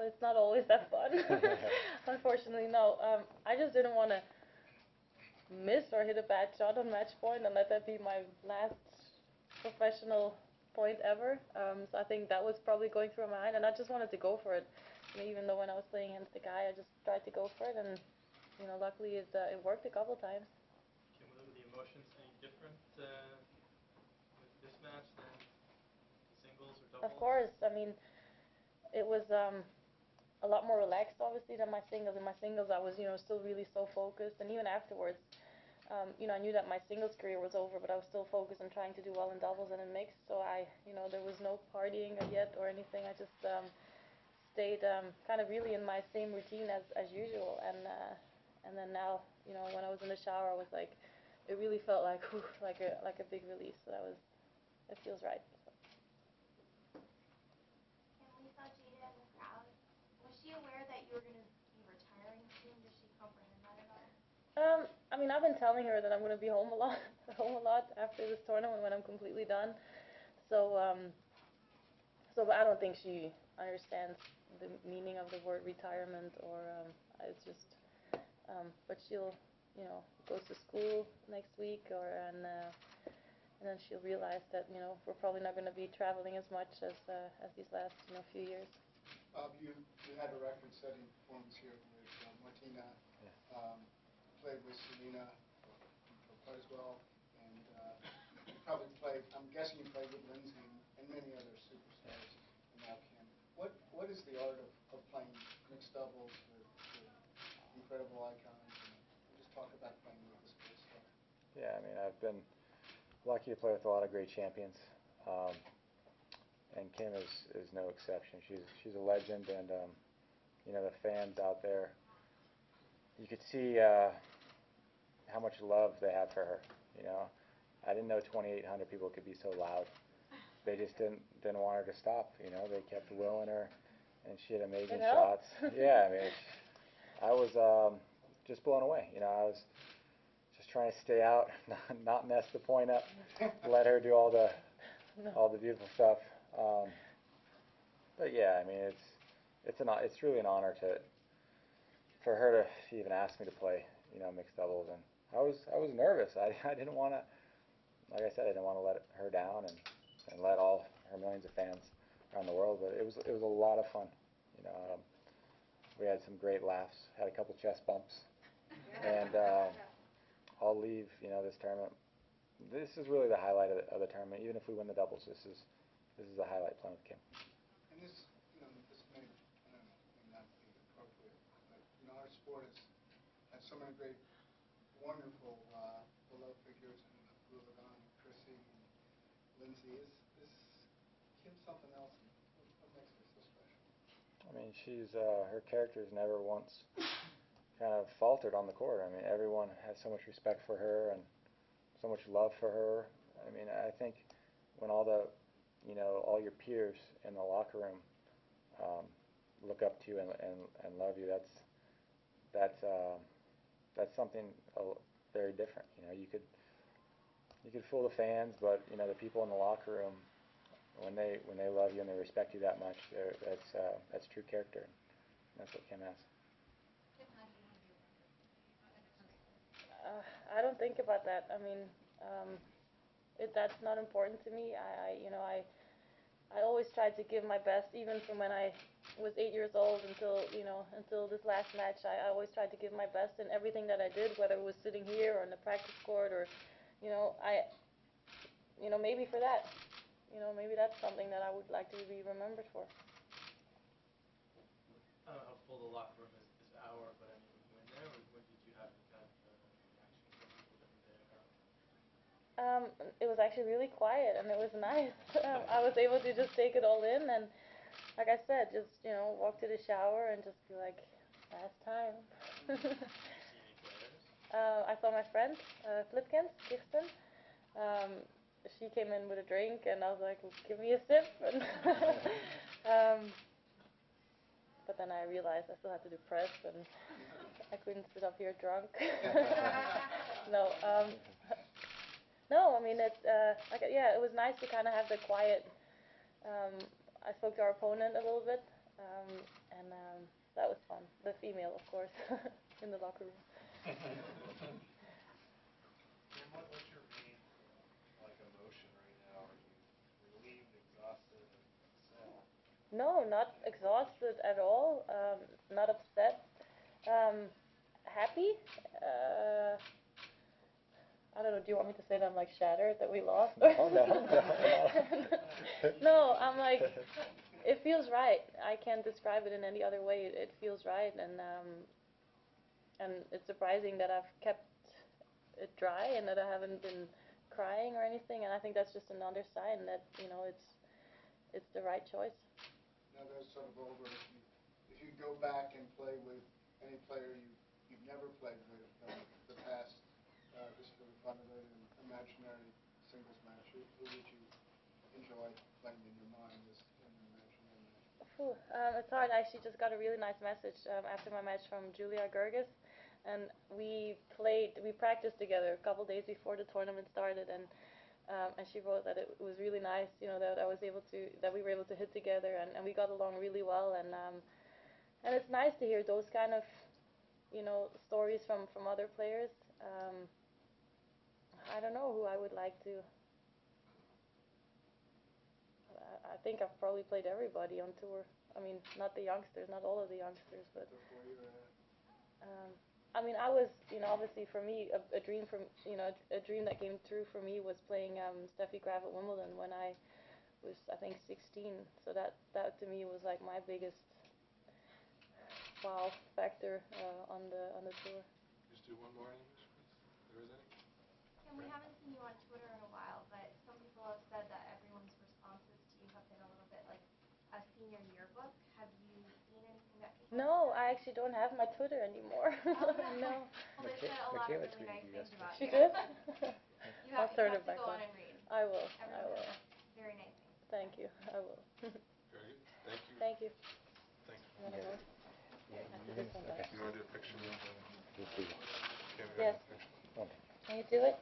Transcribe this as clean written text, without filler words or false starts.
but it's not always that fun. Unfortunately, no. I just didn't want to miss or hit a bad shot on match point and let that be my last professional point ever. So I think that was probably going through my mind, and I just wanted to go for it. Even though when I was playing against the guy, I just tried to go for it, and luckily it worked a couple times. Okay, were the emotions any different with this match than singles or doubles? Of course, I mean it was a lot more relaxed, obviously, than my singles. In my singles, I was still really so focused, and even afterwards, I knew that my singles career was over, but I was still focused on trying to do well in doubles and in mixed. So there was no partying yet or anything. I just stayed kind of really in my same routine as usual. And then now, when I was in the shower, I was like, it really felt like whew, like a big release. So it feels right. And we saw Jada in the crowd. Was she aware that you were going to be retiring soon? Did she comprehend that at all? I mean, I've been telling her that I'm going to be home a lot, home a lot after this tournament when I'm completely done. So, but I don't think she understands the meaning of the word retirement, or it's just. But she'll, goes to school next week, and then she'll realize that we're probably not going to be traveling as much as these last few years. Bob, you had a record-setting performance here with Martina. Played with Serena for quite as well, and you probably played. I'm guessing you played with Lindsay and many other superstars in that camp. What is the art of playing mixed doubles with incredible icons? And just talk about playing with this great stuff. Yeah, I mean, I've been lucky to play with a lot of great champions, and Kim is no exception. She's a legend, and the fans out there, you could see how much love they have for her. I didn't know 2,800 people could be so loud. They just didn't want her to stop. They kept willing her, and she had amazing shots. Yeah, I mean, I was just blown away. I was just trying to stay out, not mess the point up, let her do all the beautiful stuff. But yeah, I mean, it's really an honor for her to even ask me to play, mixed doubles, and I was nervous. I didn't want to, like I said, I didn't want to let her down and let all her millions of fans around the world. But it was a lot of fun. We had some great laughs, had a couple chest bumps, and I'll leave this tournament. This is really the highlight of the tournament. Even if we win the doubles, this is the highlight playing with Kim. And this may, I don't know, may not be appropriate, but our sport has so many great, wonderful beloved figures in Lulagan, Chrissy, and Lindsay. Is Kim something else? What makes her so special? I mean, her character's never once kind of faltered on the court. I mean, everyone has so much respect for her and so much love for her. I mean, I think when all your peers in the locker room look up to you and love you, that's something very different. You could fool the fans, but the people in the locker room, when they love you and they respect you that much, that's true character. And that's what Kim has. I don't think about that. I mean, that's not important to me. I always tried to give my best, even from when I was 8 years old until this last match. I always tried to give my best in everything that I did, whether it was sitting here or on the practice court, or maybe for that, maybe that's something that I would like to be remembered for. I don't know how full the locker room is this hour, but I mean, when you were in there, what did you have any kind of reaction from people that were there? It was actually really quiet, and it was nice. I was able to just take it all in, and like I said, just walk to the shower and just be like, last time. Did you see any players? I saw my friend, Clijsters. She came in with a drink, and I was like, well, give me a sip. And but then I realized I still had to do press, and I couldn't sit up here drunk. No, no. I mean, it was nice to kind of have the quiet. I spoke to our opponent a little bit, and that was fun. The female, of course, in the locker room. And what's your main emotion right now? Are you relieved, exhausted, upset? No, not exhausted at all. Not upset. Happy. I don't know. Do you want me to say that I'm like shattered that we lost? Oh no. No, I'm like, it feels right. I can't describe it in any other way. It feels right, and it's surprising that I've kept it dry and that I haven't been crying or anything. And I think that's just another sign that it's the right choice. Now that's sort of over. If you go back and play with any player you've never played with the past, just for the fun of it, an imaginary singles match, who would you enjoy playing in your mind as an imaginary match? It's hard. I actually just got a really nice message after my match from Julia Gergis, and we practiced together a couple days before the tournament started, and she wrote that it was really nice, that we were able to hit together, and we got along really well, and it's nice to hear those kind of, stories from other players. I don't know who I would like to. I think I've probably played everybody on tour. I mean, not the youngsters, not all of the youngsters, but. I mean, I was, obviously for me, a dream a dream that came true for me was playing Steffi Graf at Wimbledon when I was, I think, 16. So that to me was like my biggest wow factor on the tour. Just do one more in English, please. If there is any. Kim, we haven't seen you on Twitter in a while, but some people have said that everyone's responses to you have been a little bit like a senior yearbook. Have you seen anything that people No, have I said? actually don't have my Twitter anymore. Oh, No. Well, they said a lot of really nice things about She you. did? You I'll have turn to it back go on. on and read. I will. Everyone said very nice things. Thank you. I will. Very good. Thank you. Thank you. Thanks. You wanna go? After this one, You want to do a picture? You see. Kim, Yes. picture? Okay. Can you do it?